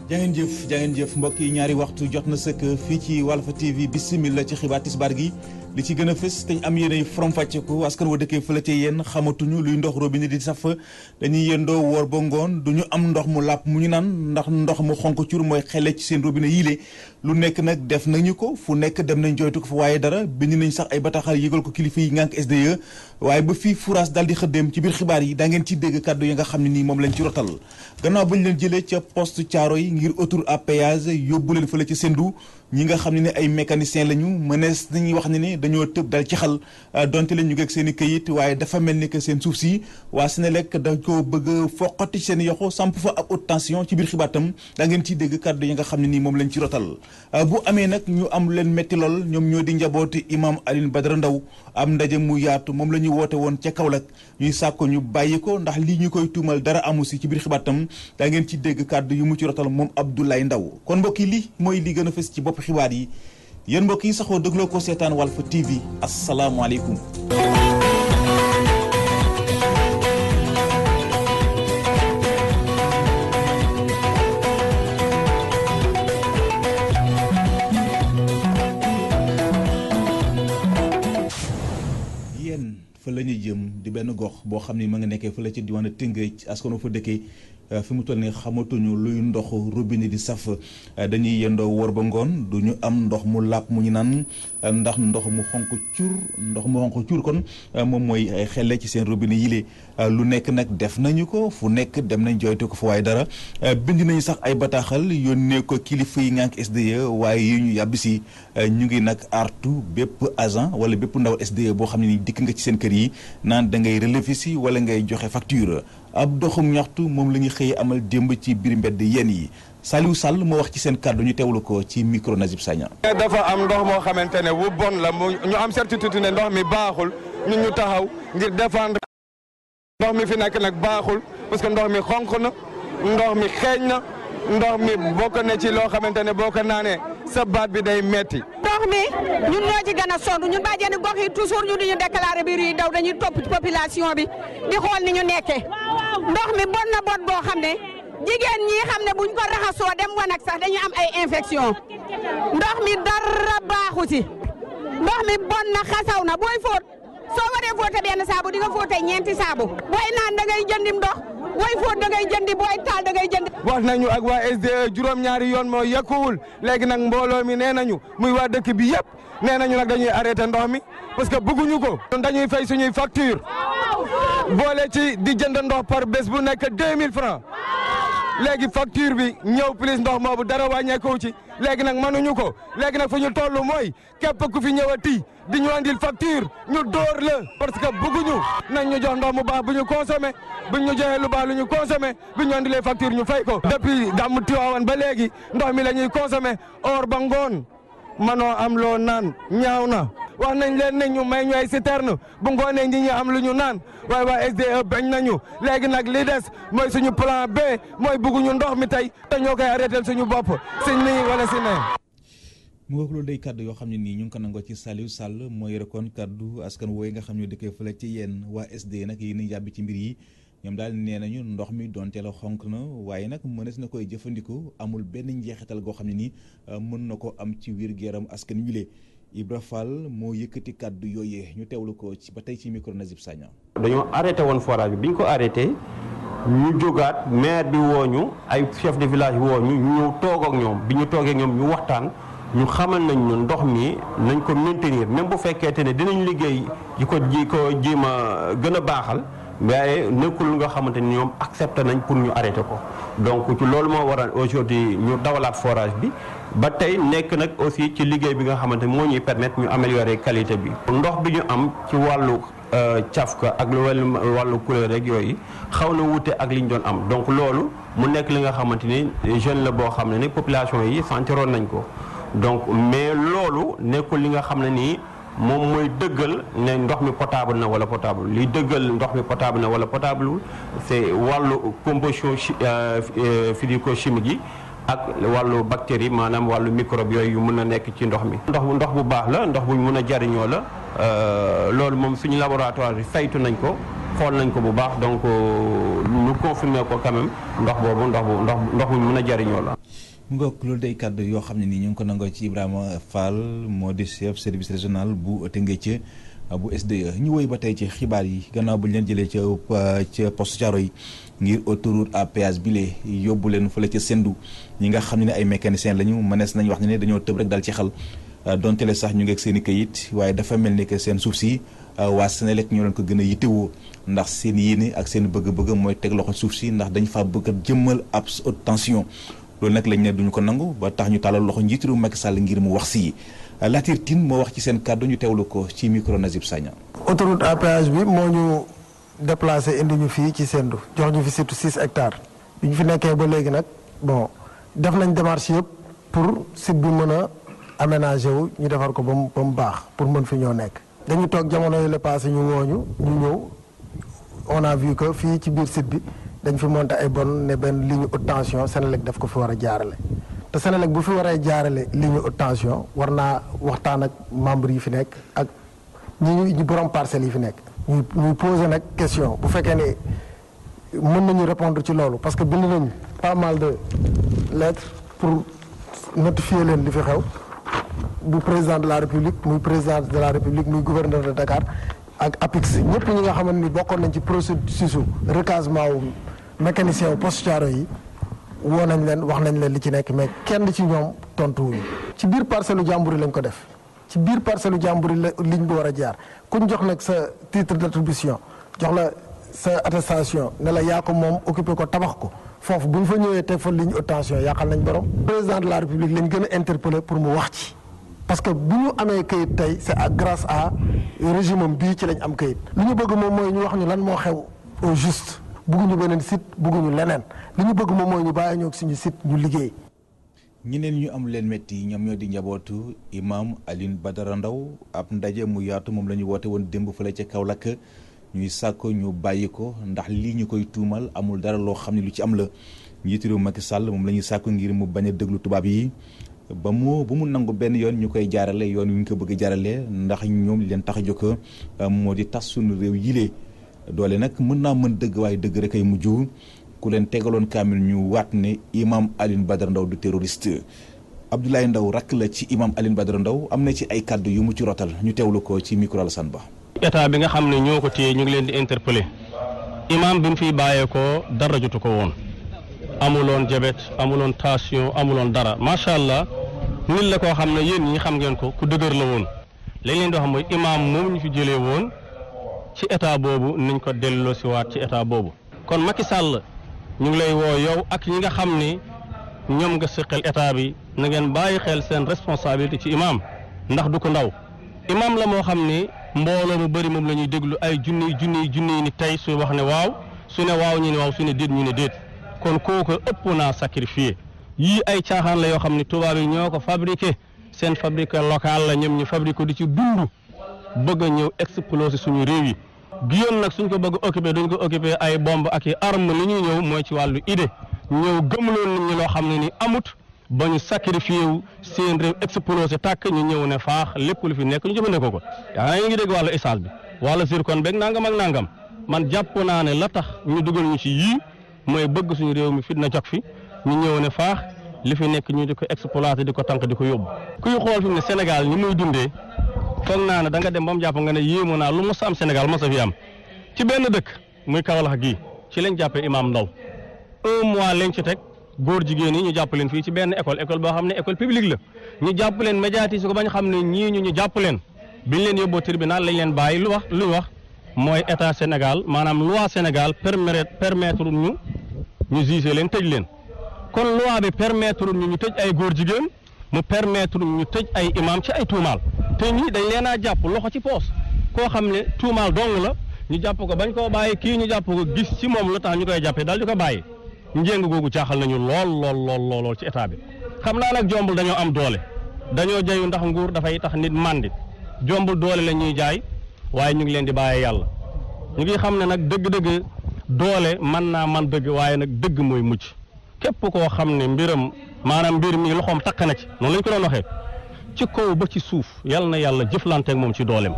jaa ngeen jëf mbokk yi ñaari waxtu jot na sëkk fii ci Walf TV bismillah ci xibaar tisbaar gi li ci gën a fës te ñu am yéenay faram-fàcceeku askan wa dëkkee fële ca yéen xamatuñu luy ndox robinet di saf dañuy yendoo woor ba ngoon duñu am ndox mu làpp mu ñu naan ndax ndox mu xonk cur mooy xele ci seen robinet yile lu nekk nag def nañu ko fu nekk dem nañ joytu ko fa waaye dara bind nañ sax ay bataaxal yëgal ko kilifa yi ngànk SDE waaye ba fii fourage daal di xëddeem ci biir xibaar yi daa ngeen ci dégg kàddu yi nga xam ne nii moom lañ ci rotal gannaaw bañ leen jëlee ca poste Thiaroye ngir autoroute à péage yóbbu leen fële ca Sendou ñi nga xam ne ay mécanicien lañu mënees nañuy wax ne ni dañoo tëb dal ci xal donte leen ñu ngeeg seen i këyit waaye dafa mel ni que seen suuf si waa Senelec dañ ko bëgg foqati seen yoxo samp fa ab haute tension ci biir xibaatam daa ngeen ciy dégg kàddu yi nga xam ne nii moom lañ ci rotal bu amee nag ñu am leen metti lool ñoom ñoo di njabooti imam Alioune Badara Ndao am ndaje mu yaatu moom la ñu woote woon ca Kaolack ñuy sàkko ñu bàyyi ko ndax lii ñu koy tuumal dara amu si ci biir xibaatam daa ngeen ci dégg kàddu yu mu ci rotal moom Abdoulaye Ndao kon mbokk yi li mooy li gën a fës ci bopp xibaar yi yéen mbokk yi saxoo dégloo ko seetaan Walf TV asalaamaaleykum. yéen fa la ñuy jëm di benn gox boo xam ni ma nga nekkee fa la ci diwaanu Tëngéej askan fa dëkkee fi mu toll nii xamatuñu luy ndox robinet di saf dañuy yendoo wóor ba ngoon du ñu am ndox mu làpp mu ñu naan ndax ndox mu xonq cuur kon moom mooy xelle ci seen robinet yile lu nekk nag def nañu ko fu nekk dem nañ joytu ko fa waaye dara bind nañu sax ay bataaxal yónnee ko kilifa yi ngànk SDE waaye yi ñu yàbbi si ñu ngi nag artu bépp agent wala bépp ndawal SDE boo xam ne ni dikk nga ci seen kër yi naan da ngay relever si wala ngay joxe facture ab doxum ñaxtu moom la ñu xëy amal démb ci biir mbedd yenn yi Saliou Sall moo wax ci seen kàddu ñu teewlu ko ci micro Nazib Sagna. dafa am ndox moo xamante ne wu bon la ñu am certitude ne ndox mi baaxul ñun ñu taxaw ngir défendre ndox mi fi nekk nag baaxul parce que ndox mi xonq na ndox mi xeeñ na ndox mi bokk na ci loo xamante ne boo ko naanee sa baat bi day metti ndox mi ñun ñoo ci gën a sonn ñun bàjjeni gox yi toujours ñu duñu déclaré biir yi daw dañuy topp ci population bi di xool ni ñu nekkee ndox mi bon na bon boo xam ne jigéen ñi xam ne buñ ko raxasoo dem wanag sax dañuy am ay infection ndox mi dara baaxu ci ndox mi bon na xasaw na booy fóot soo waree fóote benn saabu di nga fóote ñeenti saabu booy naan da ngay jëndim ndox booy fóot da ngay jëndi booy taal da ngay jëndi. wax nañu ak waa SDE juróom-ñaari yoon moo yekkuwul léegi nag mbooloo mi nee nañu muy waa dëkk bi yëpp nee nañu nag dañuy arrêté ndox mi parce que bëgguñu ko. dañuy fay suñuy facture boole ci di jënd ndox par bés bu nekk 2000 francs léegi facture bi ñëw plus ndox moobu dara wàññeeku ci léegi nag mënuñu ko léegi nag fu ñu toll mooy képp ku fi ñëwati di ñu andil facture ñu dóor la parce que bëgguñu nañ ñu jox ndox mu baax bu ñu consommé bu ñu joxee lu baax lu ñu consommé bu ñu andilee facture ñu fay ko. depuis gàmmu Tiwaawan ba léegi ndox mi la ñuy consommé or ba ngoon manoo am loo naan ñaaw na wax nañ leen ne ñu may ñu ay citerne bu ngoonee ñi ñu am lu ñu naan waaye waa SDE bañ nañu léegi nag li des mooy suñu plan B mooy bëgguñu ndox mi tey te ñoo koy arrêté suñu bopp si nii wala si nee. mu wax loolu day kàddu yoo xam ne nii ñu ngi ko nangoo ci Saliou Sall mooy rekoon kàddu askan wooyi nga xam ne dëkkee fële ci yéen waa SDE nag yi ni yàbbi ci mbir yi ñoom daal nee nañu ndox mi donte la xonk na waaye nag mënees na koy jëfandikoo amul benn njeexital goo xam ne nii mën na ko am ci wér-gu-yaram askan wile Ibra Fall moo yëkkati kàddu yooyee ñu teewlu ko ci ba tey ci micro Nazib Sagna. dañoo arrêté woon forage bi ñu ko arrêté ñu jógaat maire bi wooñu ay chef de village wooñu ñu ñëw toog ak ñoom bi ñu toogee ak ñoom ñu waxtaan ñu xamal nañ ñu ndox mi nañ ko maintenir même bu fekkente ne dinañ liggéey yi ko jéem a gën a baaxal mais nekkul nga xamante ni ñoom accepté nañ pour ñu arrêté ko donc ci loolu moo waral aujourd'hui ñu dawalaat forage bi ba tey nekk nag aussi ci liggéey bi nga xamante ni moo ñuy permettre ñu améliorer qualité bi ndox bi ñu am ci wàllu cafka ak wàllu couleur rek yooyu xaw na wuute ak li ñu doon am donc loolu mu nekk li nga xamante ni jeune la boo xam ne ni population yi sentiroon nañ ko donc mais loolu nekkul li nga xam ne nii moom mooy dëggal ne ndox mi potable na wala potable li dëggal ndox mi potable na wala potable c'est wàllu composition physico-chimique yi ak wàllu bactérie maanaam wàllu microbe yooyu yu mën a nekk ci ndox mi. ndox bu baax la ndox bu ñu mën a jariñoo la loolu moom suñu laboratoire yi saytu nañ ko xool nañ ko bu baax donc ñu confirmer ko quand même ndox boobu ndox bu mën a jariñoo la. mu ngoog loolu day kàddu yoo xam ne nii ñu ngi ko nangoo ci Ibrahima Fall moo di chef service régional bu Tëngéej bu SDE. ñu woy ba tey ci xibaar yi gannaaw bu ñu leen jëlee ca poste Thiaroye yi ngir autoroute à péage bi lee yóbbu leen fële ca Sendou ñi nga xam ne ay mécaniciens lañu mënees nañu wax ne dañoo tëb rek dal ci xel donte le sax ñu ngi ak seen i kayit waaye dafa mel ni que seen suuf si waa Senelec ñoo leen ko gën a yittewoo ndax seen yéene ak seen bëgg-bëgg mooy teg loxo suuf si ndax dañ fa bëgg a jëmmal ab haute tension. loolu nag lañ ne duñu ko nangu ba tax ñu tàllal loxo njiitu réew Macky Sall ngir mu wax si Latir Tine moo wax ci seen kàddu ñu teewlu ko ci micro Nazib Sagna. autoroute à péage bi moo ñu déplacé indi ñu fii ci Sendou jox ñu fi surtout 6 hectares bi ñu fi nekkee ba léegi nag bon def nañ démarche yëpp pour site bi mën a aménagé wu ñu defar ko ba mu baax pour mën fi ñoo nekk. dañu toog jamono yi la passé ñu wooñu ñu ñëw on a vu que fii ci biir site bi. dañ fi monté ay bon ne benn ligne haute tension Senelec daf ko fi war a jaarale te Senelec bu fi waree jaarale ligne haute tension war naa waxtaan ak membres yi fi nekk ak ñi borom parcelles yi fi nekk ñuy posé nag question bu fekkee ne mën nañu répondre ci loolu parce que bind nañ pas mal de lettres pour notifier leen li fi xew bu président de la République muy président de la République muy gouverneur de Dakar ak APIX ñëpp ñi nga xamante ni bokkoon nañ ci processus recasement wu mécanicien wu poste Thiaroye yi woo nañ leen wax nañ leen li ci nekk mais kenn ci ñoom tontuwuñu ci biir parcelle u jàmbur yi lañ ko def ci biir parcelle u jàmbur yi la ligne bi war a jaar kuñ jox nag sa titre d'attribution jox la sa attestation ne la yaa ko moom occupé ko tabax ko foofu bu ñu fa ñëwee teg fa ligne haute tension yàqal nañ borom. président de la République lañ gën a interpellé pour mu wax ci. parce que bu ñu amee kayit tey c'est grâce à régime am bii ci lañ am kayit li ñu bëgg moom mooy ñu wax ñu lan moo xew au juste bëgguñu beneen site bëgguñu leneen li ñu bëgg moom mooy ñu bàyyi ñoo suñu site ñu liggéey. ñeneen ñu am leen métti ñoom ñoo di njabootu imam Alioune Badara Ndao ab ndaje mu yaatu moom la ñu woote woon démb fële ca Kaolack ñuy sàkko ñu bàyyi ko ndax lii ñu koy tuumal amul dara loo xam ne lu ci am la njiitu réew Macky Sall moom la ñuy sàkko ngir mu bañ a déglu tubaab yi. bu mu nangu benn yoon ñu koy jaarale yoon wi ñu ko bëgg jaarale ndax ñoom leen tax a jóg moo di tas suñu réew yilee doole nag mën naa mën dëgg waaye dëgg rek ay mujj ku leen tegaloon kaamil ñu waat ne imam Alioune Badara Ndao du terroriste. Abdoulaye Ndao rakk la ci imam Alioune Badara Ndao am na ci ay kàddu yu mu ci rotal ñu teewlu ko ci micro Alassane Ba. état bi nga xam ne ñoo ko téye ñu ngi leen di interpeller imam bi mu fiy bàyyeekoo dara jotu ko woon. amuloon diabète amuloon tension amuloon dara macha allah nit la koo xam ne yéen ñi xam ngeen ko ku dëgër la woon lañ leen di wax mooy imaam moom ñu fi jëlee woon ci état boobu nañ ko delloo si waat ci état boobu. kon Macky Sall ñu ngi lay woo yow ak ñi nga xam ni ñoom nga seqal état bi na ngeen bàyyi xel seen responsabilité ci imaam ndax du ko ndaw imaam la moo xam ni mbooloo mu bëri moom la ñuy déglu ay junniy ni tey su wax ne waaw su ne waaw ñu ne waaw su ne déet ñu ne déet. kon kooku ëpp naa sacrifié yii ay caaxaan la yoo xam ne tubaab yi ñoo ko fabriqué seen fabriqué local la ñoom ñu fabriqué di ci dund bëgg a ñëw exploser suñu réew yi Guiyoon nag suñ ko bëgg occupé duñ ko occupé ay bombe ak i arme li ñuy ñëw mooy ci wàllu idée ñëw gëmloon nit ñi loo xam ne ni amut ba ñu sacrifié wu seen réew explosé tàkk ñu ñëw ne faax lépp lu fi nekk ñu jëfandikoo ko yaa ngi dégg wàllu essence bi wala zircon beeg nangam ak nangam man jàpp naa ne la tax ñu dugal ñu ci yii mooy bëgg suñu réew mi fit na jog fi ñu ñëw ne faax li fi nekk ñu di ko exploité di ko tànk di ko yóbbu kuy xool fi mu ne Sénégal ni muy dundee foog naa ne da nga dem ba mu jàpp nga ne yéemu naa lu mos a am Sénégal mos a fi am ci benn dëkk muy Kaolack gii ci lañ jàppee Imam Ndao 1 mois lañ ci teg góor jigéen yi ñu jàpp leen fii ci benn école boo xam ne école publique la ñu jàpp leen médiatiser ko ba ñu xam ne ñii ñu jàpp leen biñ leen yóbboo tribunal lañ leen bàyyi lu ñu wax mooy état Sénégal maanaam loi Sénégal permettre ñu juger leen tëj leen kon loi bi permettre ñu tëj ay góor jigéen mu permettre ñu tëj ay imam ci ay tuumaal te ñii dañ leen a jàpp loxo ci poos koo xam ne tuumaal dong la ñu jàpp ko bañ koo bàyyi kii ñu jàpp ko gis ci moom lu tax ñu koy jàppee daal di ko bàyyi njëng googu jaaxal nañu lool ci état bi. xam naa nag jombul dañoo am doole dañoo jayu ndax nguur dafay tax nit màndi jombul doole la ñuy jaay waaye ñu ngi leen di bàyyi yàlla ñu ngi xam ne nag dëgg-dëgg doole mën naa man dëgg waaye nag dëgg mooy mucc képp koo xam ne mbiram maanaam mbir mi loxoom takk na ci noonu lañ ko doon waxee ci kaw ba ci suuf yal na yàlla jëflanteeg moom ci dooleem.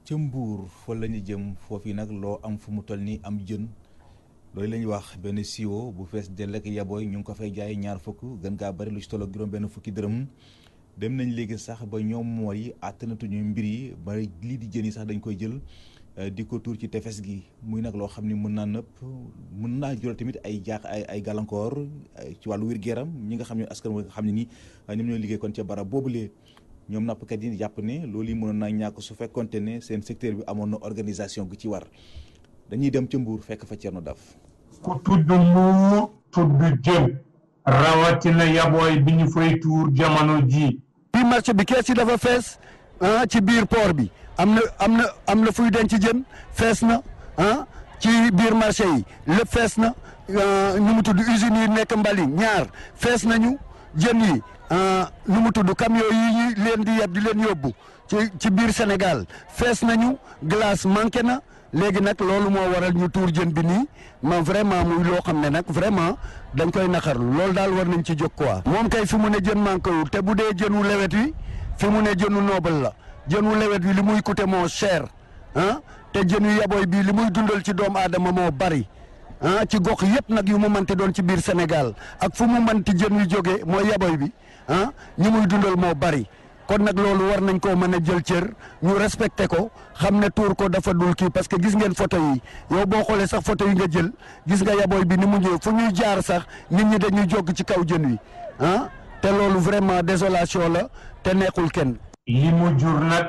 ca Mbuur fa la ñu jëm foofu nag loo am fu mu toll nii am jën loolu la ñuy wax benn siwo bu fees dell ak yabooy ñu ngi ko fay jaay ñaar fukk gën gaa bari lu ci tolloog juróom benn fukki dërëm dem nañ léegi sax ba ñoom mool yi àttanatuñu mbir yi ba lii di jën yi sax dañ koy jël di ko tuur ci tefes gi muy nag loo xam ni mën naa nëpp mën naa jural tamit ay ay gàllankoor ci wàllu wér-gu-yaram ñi nga xam ne askan wi nga xam ne ni ñoom ñoo liggéey kon ca barab boobulee ñoom nappkat yi jàpp ne loolu yi mënoon naa ñàkk su fekkonte ne seen secteur bi amoon na organisation gu ci war dañuy dem ca Mbuur fekk fa Thierno Daf. ku tudd Mbuur tudd jën rawatina yabooy bi ñu fay tuur jamono ji bi marché bi kees yi dafa fees ci biir port bi am na fuy denc jën fees na ci biir marché yi lépp fees na nu mu tudd usines yi nekk Mbali ñaar fees nañu jën yi nu mu tudd camion yi ñu leen di yeb di leen yóbbu ci biir Sénégal fees nañu glace manqué na léegi nag loolu moo waral ñu tuur jën bi nii ma vraiment muy loo xam ne nag vraiment dañ koy naqarlu loolu daal war nañ ci jóg quoi. moom kay fi mu ne jën manqué wul te bu dee jën wu lewet wi fi mu ne jën wu noble la jën wu lewet wi li muy coûter moo cher te jën yu yabooy bii li muy dundal ci doomu aadama moo bari ci gox yëpp nag yu mu mënti doon ci biir Sénégal ak fu mu mënti jën yu jógee mooy yabooy bi ñi muy dundal moo bari. kon nag loolu war nañ koo mën a jël cër ñu respecté ko xam ne tuur ko dafa dul kii parce que gis ngeen photo yi yow boo xoolee sax photo yi nga jël gis nga yabooy bi ni mu ñëw fu ñuy jaar sax nit ñi dañuy jog ci kaw jën wi te loolu vraiment désolation la te neexul kenn. li mu jur nag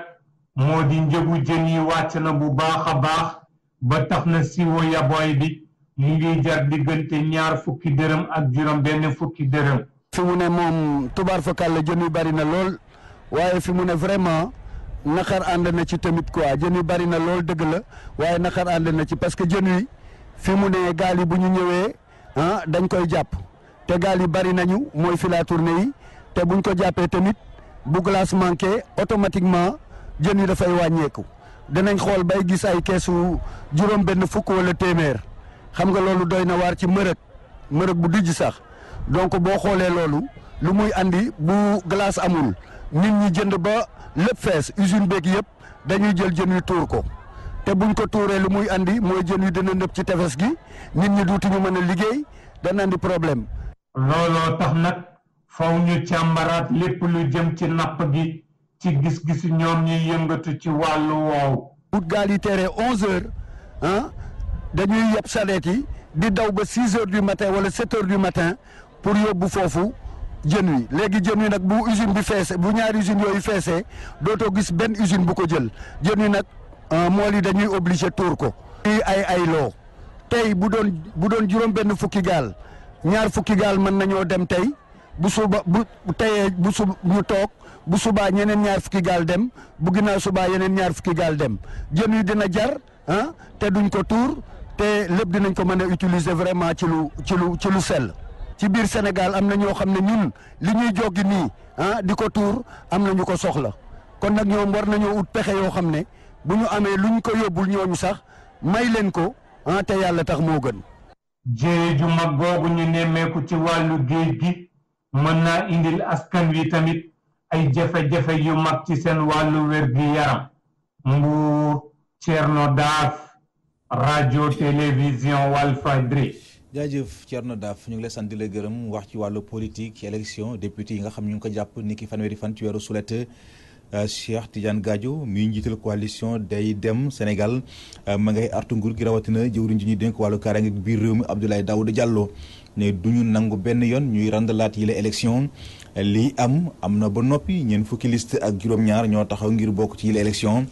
moo di njëgu jën yi wàcc na bu baax a baax ba tax na siwo yabooy bi mu ngi jar diggante ñaar fukki dërëm ak juróom benn fukki dërëm. fi mu ne moom tubaar fakal la jën yu bari na lool. waaye fi mu ne vraiment naqar ànd na ci tamit quoi jën yi bari na lool dëgg la waaye naqar ànd na ci parce que jën yi fi mu ne gaal yi bu ñu ñëwee dañ koy jàpp te gaal yi bari nañu mooy fi la tournée yi te buñ ko jàppee tamit bu glace manqué automatiquement jën yi dafay wàññeeku danañ xool bay gis ay keesu juróom benn fukk wala téeméer xam nga loolu doy na waar ci mërëg bu dijj sax donc boo xoolee loolu lu muy andi bu glace amul nit ñi jënd ba lépp fees usine beeg yëpp dañuy jël jën wi tuur ko te buñ ko tuuree lu muy andi mooy jën wi dina nëb ci tefes gi nit ñi duutuñu mën a liggéey dana andi problème. looloo tax nag faw ñu càmbaraat lépp lu jëm ci napp gi ci gis-gisu ñoom ñuy yëngatu ci wàllu woowu. bu gaal yi teree 11h dañuy yeb sareet yi di daw ba 6h du matin wala 7h du matin pour yóbbu foofu. jën wi léegi jën wi nag bu usine bi feese bu ñaari usines yooyu feesee dootoo gis benn usine bu ko jël jën wi nag mool yi dañuy obligé tuur ko. ay loo tey bu doon juróom benn fukki gaal ñaar fukki gaal mën nañoo dem tey bu suba bu teyee ñu toog bu subaa ñeneen ñaar fukki gaal dem bu ginnaaw subaa yeneen ñaar fukki gaal dem jën wi dina jar te duñ ko tuur te lépp dinañ ko mën a utiliser vraiment ci lu sell. ci biir Sénégal am na ñoo xam ne ñun li ñuy joggi nii di ko tuur am na ñu ko soxla kon nag ñoom war nañoo ut pexe yoo xam ne bu ñu amee luñ ko yóbbul ñooñu sax may leen ko te yàlla tax moo gën. jéey ju mag boobu ñu nemmeeku ci wàllu géej gi mën naa indil askan wi tamit ay jafe-jafe yu mag ci seen wàllu wér-gi-yaram. Mbuur Thierno Daaf rajo télévision Walfadjri. jaajëf Thierno Daaf ñu ngi lay sant di la gërëm wax ci wàllu politique ci élection député yi nga xam ñu ngi ko jàpp ni ki fanweeri fan ci weeru sulet Cheikh Tidiane Gadio mi njiital coalition day dem Sénégal ma ngay artu nguur gi rawatina jëwriñ ji ñuy dénk wàllu kaaraange biir réew mi Abdoulaye Daouda Diallo ne du ñu nangu benn yoon ñuy randalaat yi la élection lii am na ba noppi ñeen fukki liste ak juróom-ñaar ñoo taxaw ngir bokk ci yi la élection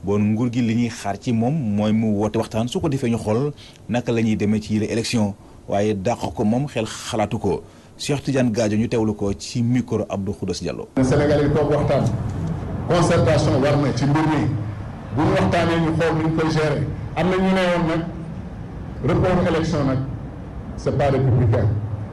bon nguur gi li ñuy xaar ci moom mooy mu woote waxtaan su ko defee ñu xool naka la ñuy demee ci yi la élection waaye dàq ko moom xel xalaatu ko Cheikh Tidiane Gadio ñu teewlu ko ci micro Abdou Khoudoss Diallo. Sénégal yi toog waxtaan concertation war na ci mbir mi bu ñu waxtaanee ñu xool nu ñu koy gérer am na ñu ne woon nag report élection nag c'est pas républicain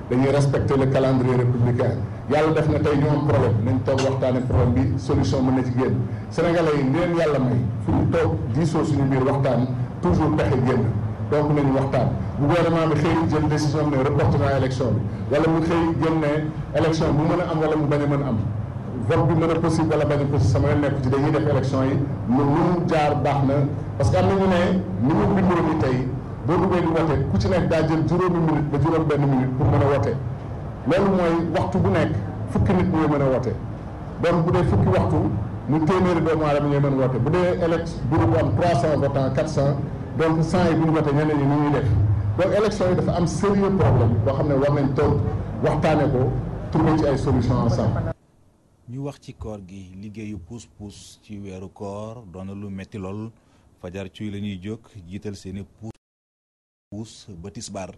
dañuy respecter le calendrier républicain yàlla def na tey ñu am problème nañ toog waxtaanee problème bi solution mën na ci génn Sénégalais yi ni leen yàlla may fu ñu toog diisoo suñu biir waxtaan toujours pexe génn. donc nañu waxtaan bu gouvernement bi xëy jël décision ne reporté naa élection bi wala mu xëy jël ne élection bu mën a am wala mu bañ a mën a am vote bi mën a possible wala bañ a possible sama yoon nekk ci dañuy def élection yi nu mu jaar baax na parce que am na ñu ne ni mu bindoo ni tey boo duggee di wote ku ci nekk daa jël juróomi minute ba juróom benn minute pour mën a wote loolu mooy waxtu bu nekk fukki nit ñooy mën a wote donc bu dee fukki waxtu mu téeméeri doomu aadama ñooy mën a wote bu dee bureau bu am 300 votants 400 donc 100 yi bu ñu wote ñeneen ñi ni ñuy def donc élection yi dafa am sérieux problème boo xam ne war nañ toog waxtaane ko trouver ci ay solution ensemble. ñu wax ci koor gi liggéeyu puus-puus ci weeru koor doon na lu metti lool fajar cuy la ñuy jóg jiital seeni puus ba tisbaar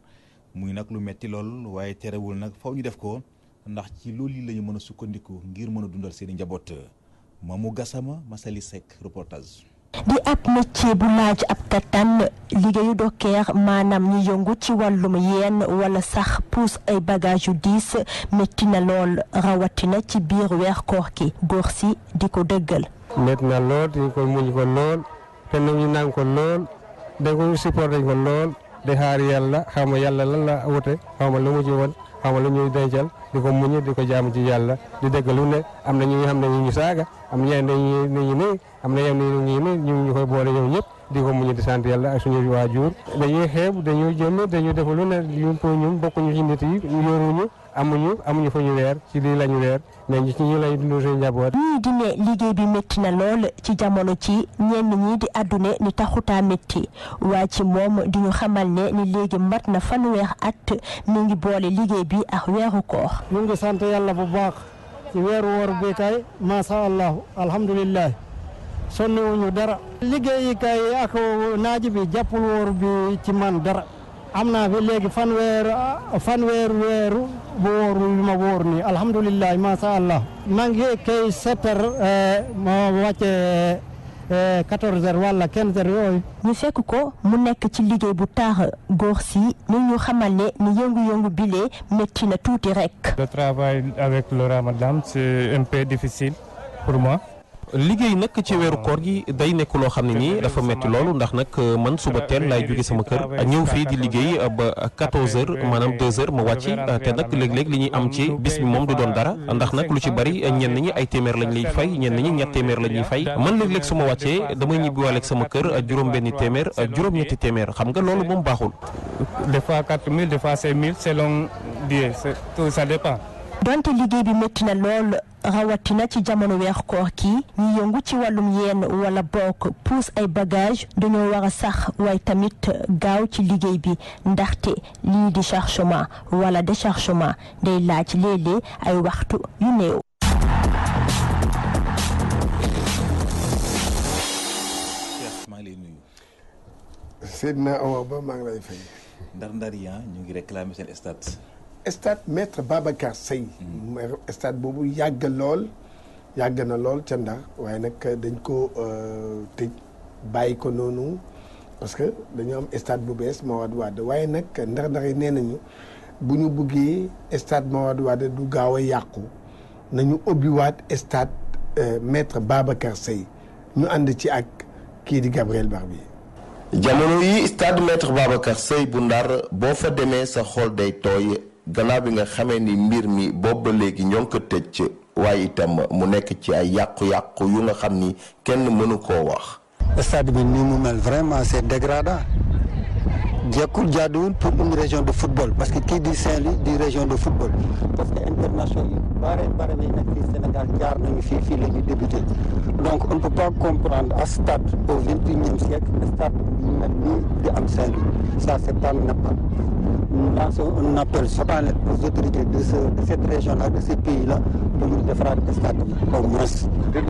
muy nag lu metti lool waaye terewul nag faw ñu def ko ndax ci loolu yi la ñu mën a sukkandiku ngir mën a dundal seeni njaboot. Mamou Gassama Massaly Seck reportage. di ab métier bu laaj ab kattan liggéeyu dokkeer maanaam ñi yëngu ci wàllum yeen wala sax puus ay bagage yu diis métti na lool rawatina ci biir weer koor gi góor si di ko dëggal. métti na lool di ko muñ ko lool te ñu naan ko lool da ko supporté ko lool di xaar yàlla xam nga yàlla lan la wute xam nga lu mu ci woon xam nga lu ñuy dencal di ko muñ di ko jaamu ci yàlla di dëgg lu ne am na ñu xam ne ñu saaga am na ñeneen ñu ne am na yenn ñu koy boole ñoom ñëpp di ko muñ di sant yàlla ak suñu waajur dañuy xeeb dañuy jëmm dañuy def lu ne ñun bokkuñu ci nit yi yoruñu amuñu fa ñu weer ci lii lañu weer mais ci ñu lay dund seen njaboot. ñii di ne liggéey bi métti na lool ci jamono ci ñenn ñi di àddune ni taxutaa métti waaye ci moom di ñu xamal ne ni léegi mat na fanweer at mi ngi boole liggéey bi ak weeru koor. ñu ngi sant yàlla bu baax ci weeru woor bi kay macha allah alhamdulilah sonniwuñu dara. liggéey kay ak naaj bi jàppul woor bi ci man dara. am naa fi léegi fanweer weeru bu wóor wi ma wóor nii alhamdulilah macha allah maa ngi kay 7 heures ma wàcce 14 heures wala 15 heures yooyu. ñu fekk ko mu nekk ci liggéey bu taax góor si ni ñu xamal ne ni yëngu-yëngu bile métti na tuuti rek. Le travail avec le ramadan c'est un peu difficile pour moi. liggéey nag ci weeru koor gi day nekk loo xam ne nii dafa metti loolu ndax nag man suba teel laay jóge sama kër ñëw fii di liggéey ba 14 heures maanaam 2 heures ma wàcc te nag léeg-léeg li ñuy am ci bis bi moom du doon dara ndax nag lu ci bari ñenn ñi ay téeméer lañ lay fay ñenn ñi ñett téeméer la ñuy fay man léeg-léeg su ma wàccee damay ñibbiwaale ak sama kër juróom-benni téeméer juróom-ñetti téeméer xam nga loolu moom baaxul. Des fois 4000 des fois 5000 selon die tout ça dépend. donte liggéey bi métti na lool rawatina ci jamono weex koor ki ñi yëngu ci wàllum yeen wala bokk puus ay bagage dañoo war a sax waaye tamit gaaw ci liggéey bi ndaxte lii di chargement wala déchargement day laaj léeg-léeg ay waxtu yu néew. maa ngi lay nuyu. Seydina Omar Ba maa ngi lay fay. ndar yi ñu ngi réclamer seen stade. stade Maître Babacar Seye. stade boobu yàgg na lool ca Ndar waaye nag dañ ko tëj bàyyi ko noonu parce que dañu am stade bu bees Mawade Wade waaye nag ndar yi nee nañu bu ñu bëggee stade Mawade Wade du gaaw a yàqu nañu ubbiwaat stade Maître Babacar Seye ñu ànd ci ak kii di Gabriel Barbier. jamono yi stade Maître Babacar Seye bu Ndar boo fa demee sa xol day tooy. gannaaw bi nga xamee ni mbir mi boobu ba léegi ñoo ngi ko tëj waaye itam mu nekk ci ay yàqu-yàqu yu nga xam ni kenn mënu koo wax. stade bi ni mu mel vraiment c'est dégradant jekkul jaaduwul pour une région de football parce que kii di Saint-Louis di région de football parce que international yu bare yi nag fii Sénégal jaar nañu fii la ñu débuté donc on ne peut pas comprendre à stade au XXIe siècle stade yu mel nii di am Saint-Louis ça c'est pas normal. Nous lançons un appel solennel aux autorités de cette région-là, de ce pays-là, pour ñu defaraat stade bi au moins.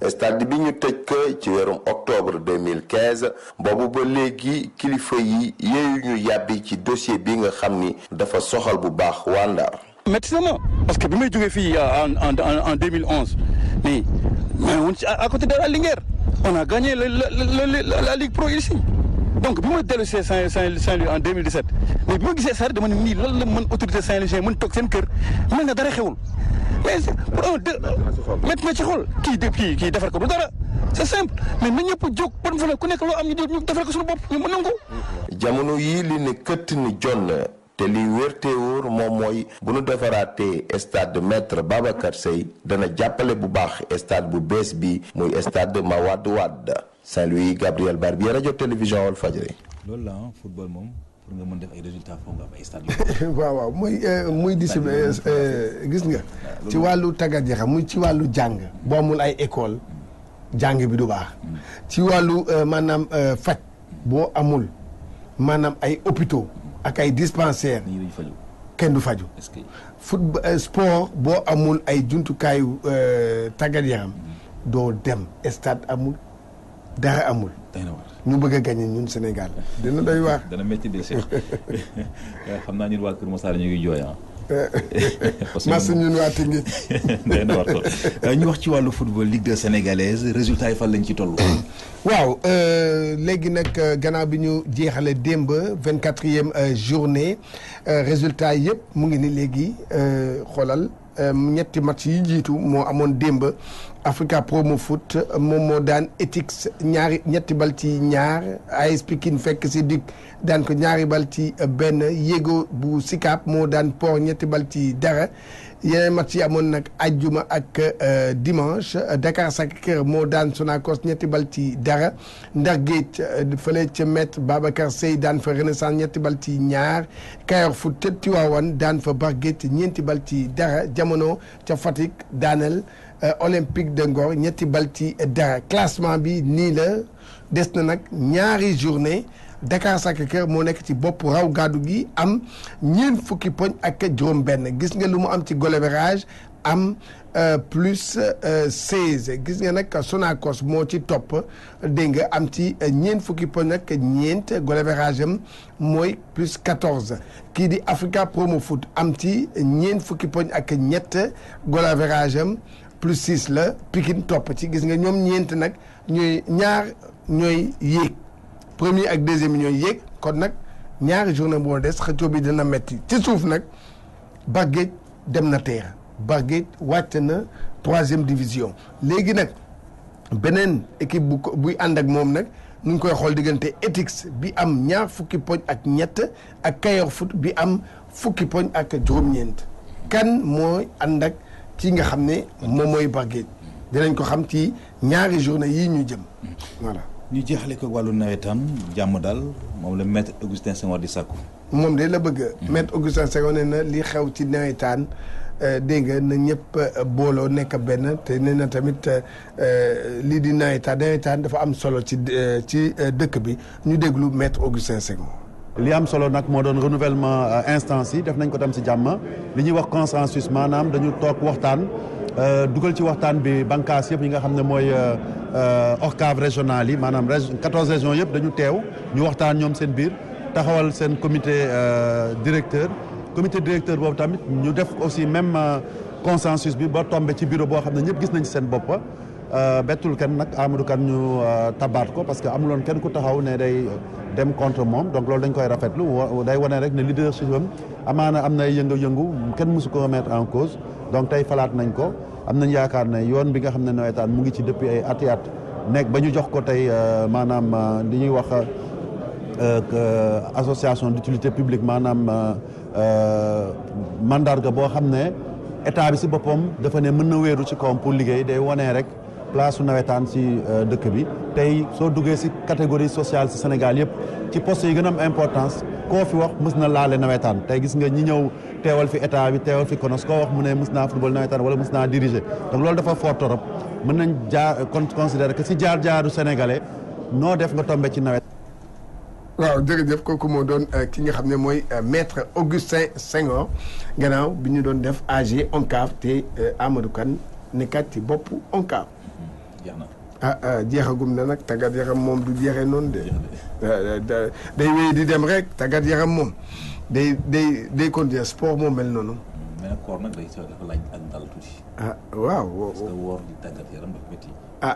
stade bi ñu tëj ko ci weerum octobre 2015 boobu ba léegi kilifa yi yéeyu ñu yàbbi ci dossier bi nga xam ni dafa soxal bu baax waa Ndar. métti na ma parce que bi may jógee fii en 2011 mais on à côté de la Linguère on a gagné la Ligue Pro ici. donc bi ma dellu see Saint-Louis en 2017 mais bi ma gisee saa dama ne nii lan la mën autorité Saint-Louis mën toog seen kër mel na dara xewul mais métti na ci xol kii defar ko du dara c'est simple mais na ñëpp jóg bon fa ku nekk loo am ñu defar ko suñu bopp ñu mën nangu. jamono yii li ne këtt ni jonn te li wérte wóor moom mooy bu nu defaraatee stade Maître Babacar Seye dana jàppale bu baax stade bu bees bi muy stade Mawade Wade. Saint-Louis, Gabriel Barbier, rajo télévision Walfadjri. loolu la football moom pour nga mën def ay résultats foog nga am ay stade. waaw muy discipline gis nga. ci wàllu tàggat yaram muy ci wàllu jàng. boo amul ay école jàng bi du baax. ci wàllu maanaam faj boo amul maanaam ay hôpitaux ak ay dispensaires. kenn du faju. football sport boo amul ay jumtukaayu tàggat yaram doo dem stade amul. dara amul. ñu bëgg a gagné ñun Sénégal dina doy waar. dana métti de Cheikh xam naa ñun waa Kër Massar ñu ngi jooy mas ñun waa Tingi. day na war ko ñu wax ci wàllu football Ligue 2 sénégalaise résultat yi fan lañ ci toll. waaw léegi nag gannaaw bi ñu jeexale démb 24e journée résultat yëpp mu ngi ni léegi xoolal ñetti match yi jiitu moo amoon démb. Africa Promo Foot moom moo daan Etix ñetti bal ci ñaar AS Pikine fekk si Duc daan ko ñaari bal ci benn Yego bu Sicap moo daan Port ñetti bal ci dara yeneen match yi amoon nag ajjuma ak dimanche Dakar Sacré-Cœur moo daan Sonacos ñetti bal ci dara Ndar Géej fële ca Maître Babacar Seye daan fa Renaissance ñetti bal ci ñaar Kayor Foot ca Tivaouane daan fa Bar Géej ñeenti bal ci dara Jamono ca Fatick daaneel Olympique de Ngor ñetti bal ci dara classement bi nii la des na nag ñaari journée Dakar Sacré-Cœur moo nekk ci bopp raw gàddu gi am ñeent fukki poñ ak juróom benn gis nga lu mu am ci goal average am plus 16 gis nga nag Sonacos moo ci topp dégg nga am ci ñeent fukki poñ ak ñeent goal average am mooy plus 14 kii di Africa Promo Foot am ci ñeent fukki poñ ak ñett goal average am plus 6 la Pikine topp ci gis nga ñoom ñeent nag ñooy yéeg premier ak deuxième ñooy yéeg kon nag ñaari journée boo des xëccoo bi dina metti ci suuf nag Barguet dem na teer Barguet wàcc na 3e division léegi nag beneen équipe buy ànd ak moom nag ñu ngi koy xool diggante Etix bi am ñaar fukki poñ ak ñett ak Kayor Foot bi am fukki poñ ak juróom-ñeent kan mooy ànd ak ci nga xam ne moom mooy Barguet dinañ ko xam ci ñaari journée yii ñu jëm voilà. ñu jeexale ko wàllu nawetaan jàmm daal moom la maître Augustin Senghor di sàkku. moom de la bëgg. maître Augustin Senghor ne na li xew ci nawetaan dégg nga na ñëpp booloo nekk benn te nee na tamit lii di nawetaan dafa am solo ci dëkk bi ñu déglu maître Augustin Senghor. li am solo nag moo doon renouvellement instance yi def nañ ko tam si jàmm li ñuy wax consensus maanaam dañu toog waxtaan dugal ci waxtaan bi bànqaas yëpp yi nga xam ne mooy ORCAV régional yi maanaam 14 régions yëpp dañu teew ñu waxtaan ñoom seen biir taxawal seen comité directeur boobu tamit ñu def aussi même consensus bi ba tombé ci bureau boo xam ne ñëpp gis nañ ci seen bopp bettul kenn nag Amadou Kane ñu tabaat ko parce que amuloon kenn ku taxaw ne day dem contre moom donc loolu dañ koy rafetlu day wane rek ne leadership am amaana am na yëngu-yëngu kenn mësu ko remettre en cause donc tey falaat nañ ko am nañ yaakaar ne yoon bi nga xam ne nawetaan mu ngi ci depuis ay ati at nekk ba ñu jox ko tey maanaam li ñuy wax association d'utilité publique maanaam mandarga boo xam ne état bi si boppam dafa ne mën na wéeru ci kawam pour liggéey day wane rek place su nawetaan si dëkk bi tey soo duggee si catégorie sociale si Sénégal yëpp ci poste yi gën a am importance koo fi wax mës na laale nawetaan tey gis nga ñi ñëw teewal fi état bi teewal fi konos koo wax mu ne mës naa football nawetaan wala mës naa diriger donc loolu dafa fort torop mën nañ considérer que si jaar-jaaru sénégalais noo def nga tombé ci nawet. waaw jërëjëf kooku moo doon ki nga xam ne mooy maître Augustin Senghor gannaaw bi ñu doon def AG ONCAV te Amadou Kane nekkaat ci bopp ONCAV. jeexagum na nag tàggat yaram moom du jeexee noonu de day wéy di dem rek tàggat yaram moom day continuer sport moo mel noonu. mais nag koor nag dafa laaj ak dal tuuti. waaw. parce que woor di tàggat yaram dafa métti.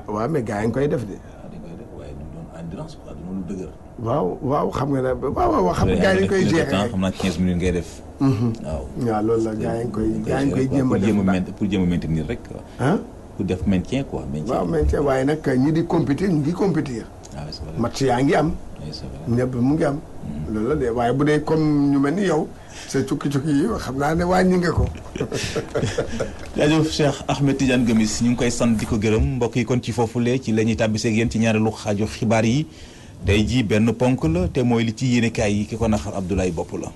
waaw mais gars yi ngi koy def de. dañ koy def waaye du doon endurance quoi du lu dëgër. waaw xam nga ne waaw xam nga gars yi koy jeexee xam naa 15 minutes ngay def. waaw loolu la gars yi ngi koy jéem a def pour jéem a maintenir rek. pour def maintien quoi. waaw maintien waaye nag ñi di compétir ñu ngi compétir. match yaa ngi am. ñëpp mu ngi am. loolu la de waaye bu dee comme ñu mel ni yow sa cukki-cukki yi xam naa ne wàññi nga ko. jaajëf Cheikh Ahmed Tidiane Gomis ñu ngi koy sant di ko gërëm mbokk yi kon ci foofulee ci la ñuy tàbbiseeg yéen ci ñaareelu xaaju xibaar yi tey jii benn ponk la te mooy li ci yéenekaay yi ki ko naxar Abdoulaye Bopp la.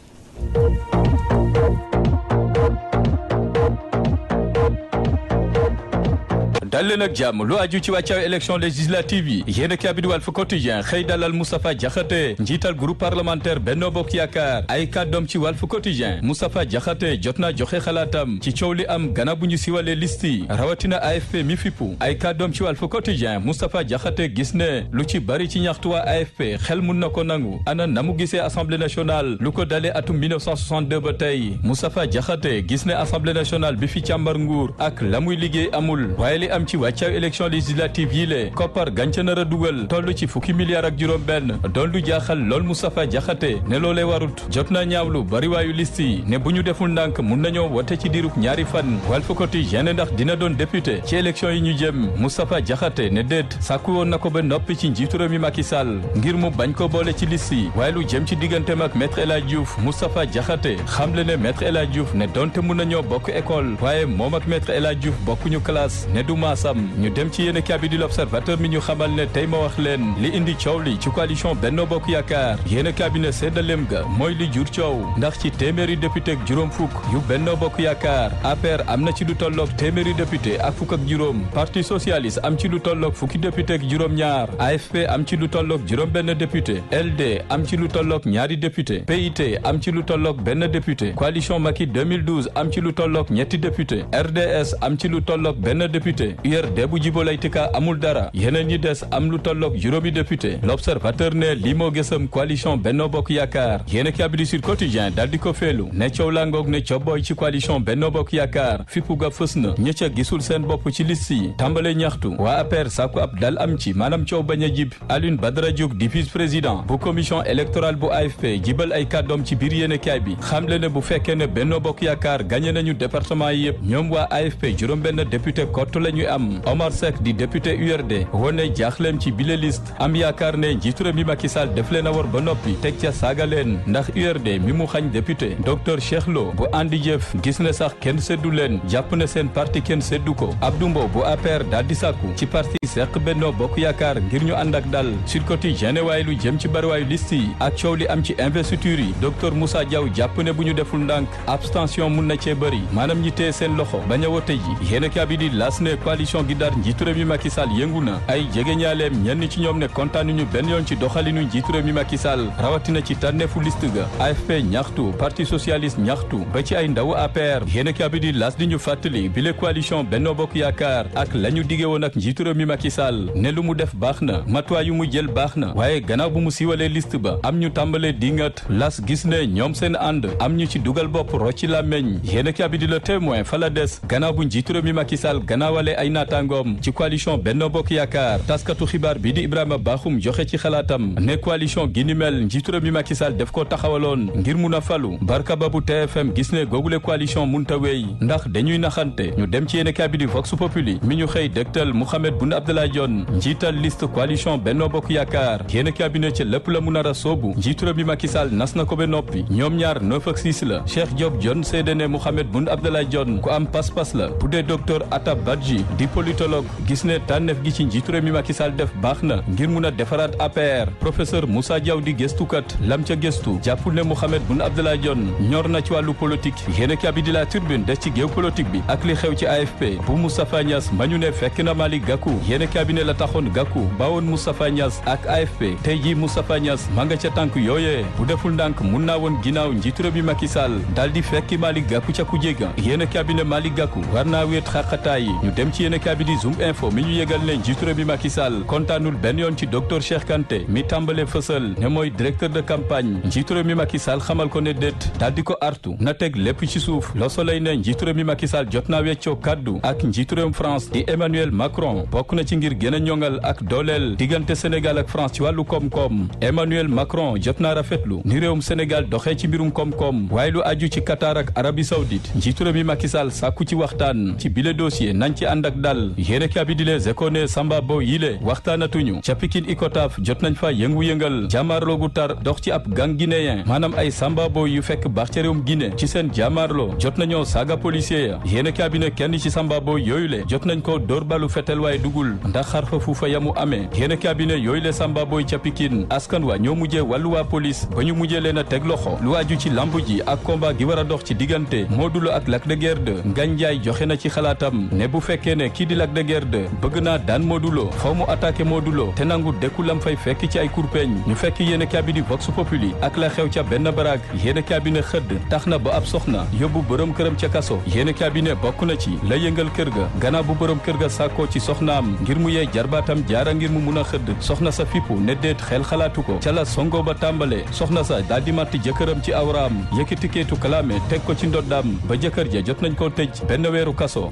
dal leen ak jàmm lu aju ci wàccaaw élection législative yi yéen kaay bi di Walf Quotidien xëy dalal Moustapha Diakhaté njiital groupe parlementaire Benno Bokk Yaakaar ay kàddoom ci Walf Quotidien Moustapha Diakhaté jot naa joxe xalaatam ci coow li am gannaaw bu ñu siwalee liste yi rawatina AFP mi fippu ay kàddoom ci Walf Quotidien Moustapha Diakhaté gis ne lu ci bari ci ñaxtu waa AFP xel mun na ko nangu ana na mu gisee assemblée nationale lu ko dalee atum 1962 ba tey Moustapha Diakhaté gis ne assemblée nationale bi fi càmbar nguur ak la muy liggéey amul waaye li am ci wàccaaw élection législative yi le koppar gànca nar a dugal toll ci fukki milliards ak juróom benn doon lu jaaxal lool Moustapha Diakhaté ne loolee warut jot naa ñaawlu bariwaayu liste yi ne bu ñu deful ndànk mun nañoo wote ci diirub ñaari fan Walf Quotidien ndax dina doon député ci élection yi ñu jëm Moustapha Diakhaté ne déet sàkku woon na ko ba noppi ci njiitu réew mi Macky Sall ngir mu bañ ko boole ci liste yi waaye lu jëm ci digganteem ak maître El Hadji Diouf Moustapha Diakhaté xamle ne maître El Hadji Diouf ne donte mun nañoo bokk école waaye moom ak maître El Hadji Diouf bokkuñu classe ne du maasam ñu dem ci yéen kaay bi di l'Observateur mi ñu xamal ne tey ma wax leen li indi coow li ci coalition Benno Bokk Yaakaar yéen kaay bi ne seddaleem ga mooy li jur coow ndax ci téeméeri député ak juróom fukk yu Benno Bokk Yaakaar APR am na ci lu tolloog téeméeri député ak fukk ak juróom parti socialiste am ci lu tolloog fukki député ak juróom ñaar AFP am ci lu tolloog juróom benn député LD am ci lu tolloog ñaari député PIT am ci lu tolloog benn député coalition Macky 2012 am ci lu tolloog ñetti député RDS am ci lu tolloog benn député URD bu Djibo Leyti Ka amul dara yeneen ñi des am lu tolloog juróomi député l'Observateur ne lii moo gësam coalition Benno Bokk Yaakaar yéen a bi di Sud Quotidien dal di ko feelu ne coow la ngoog ne cobbooy ci coalition Benno Bokk Yaakaar fippu ga fës na ña ca gisul seen bopp ci liste yi tàmbale ñaxtu waa APR sàkku ab dal am ci maanaam coow bañ a jib Alioune Badara Diouf di vice-président bu commission électorale bu AFP jibal ay kàddoom ci biir yéenekaay bi xamle ne bu fekkee ne Benno Bokk Yaakaar gagné nañu département yi yëpp ñoom waa AFP juróom benn député kott la ñuy am Omar Seck di député URD wone jaaxleem ci bile liste am yaakaar ne njiitu réew mi Macky Sall def leen a war ba noppi teg ca saaga leen ndax URD mi mu xañ député docteur Cheikh Lo bu andi jëf gis ne sax kenn seddu leen jàpp ne seen parti kenn seddu ko Abdou Mbow bu APR daal di sàkku ci parti Seq Benno Bokk Yaakaar ngir ñu ànd ak dal Sud Quotidien waaye lu jëm ci bariwaayu liste yi ak coow li am ci investiture yi docteur Moussa Diaw jàpp ne bu ñu deful ndànk abstention mun na cee bëri maanaam ñi tee seen loxo bañ a wote ji yéen a bi di las ne coalition gi dar njiitu réew mi Macky Sall yëngu na ay jege ñaaleem ñenn ci ñoom ne kontaanuñu benn yoon ci doxalinu njiitu réew mi Macky Sall rawatina ci tànneefu liste ga AFP ñaxtu parti socialiste ñaxtu ba ci ay ndawu APR yéen a bi di las di ñu fàttali bile coalition Benno Bokk Yaakaar ak la ñu dige woon ak njiitu réew mi Macky Sall ne lu mu def baax na matuwaay yu mu jël baax na waaye gannaaw bu mu siiwalee liste ba am ñu tàmbalee dingat las gis ne ñoom seen ànd am ñu ci dugal bopp rocci làmmeñ yéen a bi di Le Témoin fa la des gannaaw bu njiitu réew mi Macky Sall gannaawale ay naataangoom ci coalition Benno Bokk Yaakaar taskatu xibaar bi di Ibrahima Bakhoum joxe ci xalaatam ne coalition gi ni mel njiitu réew mi Macky Sall def ko taxawaloon ngir mun a falu Barka Ba bu TFM gis ne googule coalition munta wéy ndax dañuy naxante ñu dem ci yéen a bi di Vox Populi mi ñu xëy dégtal Mouhamed Boun Abdallah Dionne njiital liste coalition Benno Bokk Yaakaar yéen a bi ne ca lépp la mu nar a soobu njiitu réew mi Macky Sall nas na ko ba noppi ñoom ñaar 9 ak 6 la Cheikh Diop Dionne seede ne Mouhamed Boun Abdallah Dionne ku am pas-pas la bu dee docteur Atab Badji di politologue gis ne tànneef gi ci njiitu réew mi Macky Sall def baax na ngir mun a defaraat APR professeur Moussa Diaw di gëstukat lam ca gëstu jàppul ne Mouhamed Boun Abdallah Dionne ñor na ci wàllu politique yéen a bi di La Tribune des ci géew politique bi ak li xew ci AFP bu Moustapha Niass ma ñu ne fekk na Malick Gakou yéen a bi ne la taxoon Gakou bawoon Moustapha Niass ak AFP tey jii Moustapha Niass ma nga ca tànk yooyee bu deful ndànk mun naa woon ginnaaw njiitu réew mi Macky Sall daal di fekki Malick Gakou ca ku jéega yéen a bi ne Malick Gakou war naa wéet xaqataay yi ñu dem ci yéen a bi di Zoom Info mi ñu yëgal ne njiitu réew mi Macky Sall kontaanul benn yoon ci docteur Cheikh Kanté mi tàmbale fësal ne mooy directeur de campagne njiitu réew mi Macky Sall xamal ko ne déet daal di ko artu na teg lépp ci suuf Le Soleil ne njiitu réew mi Macky Sall jot naa weccoo kaddu ak njiitu réewum France di Emmanuel Macron bokk na ci ngir gën a ñoŋal ak dooleel diggante Sénégal ak France ci wàllu koom-koom Emmanuel Macron jot naa rafetlu ni réewum Sénégal doxee ci mbirum koom-koom waaye lu aju ci Qatar ak Arabie Saoudite njiitu réew mi Macky Sall sàkku ci waxtaan ci bile dossier nañ ci ànd ak ak dal yéenekaay bi di Les Échos ne Samba Boy yile waxtaanatuñu ca Pikine Icotaf jot nañ fa yëngu-yëngal jàmmaarloo gu tar dox ci ab gang guinéen maanaam ay Samba Boy yu fekk baax ca réewum Guinée ci seen jàmmaarloo jot nañoo saaga policier ya yéenekaay bi ne kenn ci Samba Boy yooyu le jot nañ ko dóor balu fetel waaye dugul ndax xar fa fuufa yamu amee yéenekaay bi ne yooyu le Samba Boy ca Pikine askan wa ñoo mujjee wàllu waa police ba ñu mujjee leen a teg loxo lu aju ci lamb ji ak combat gi war a dox ci diggante Modou Lo ak Lac de Guiers 2 Ngagne Ndiaye joxe na ci xalaatam ne bu fekkee ne kii di Lac de Guiers 2 bëgg naa daan Modou Lo faw mu attaqué Modou Lo te nangu dekku lam fay fekk ci ay kurpeñ ñu fekk yéenekaay bi di Vox Populi ak la xew ca benn baraag yéenekaay bi ne xëdd tax na ba ab soxna yóbbu bërëm këram ca kaso yéenekaay bi ne bokk na ci la yëngal kër ga gannaaw bu bërëm kër ga sàkkoo ci soxnaam ngir mu yee jarbaatam jaara ngir mu mun a xëdd soxna sa fippu ne déet xel xalaatu ko ca la songo ba tàmbale soxna sa daal di màtt jëkkëram ci awraam yëkkati keetu kalaame teg ko ci ndoddaam ba jëkkër ja jot nañ koo tëj benn weeru kaso.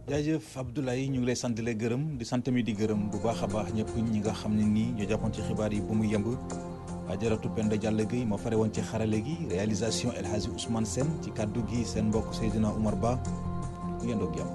jaajëf Abdoulaye ñu ngi lay sant di la gërëm di sant mi di gërëm bu baax a baax ñëpp ñi nga xam ne nii ñoo jàppoon ci xibaar yi ba mu yemb Ajaratu Penda Diallo Gueye moo fare woon ci xarale gi réalisation El Hadji Ousmane Sène ci kàddu gi seen mbokk Seydina Oumar Ba ngeen doog jàmm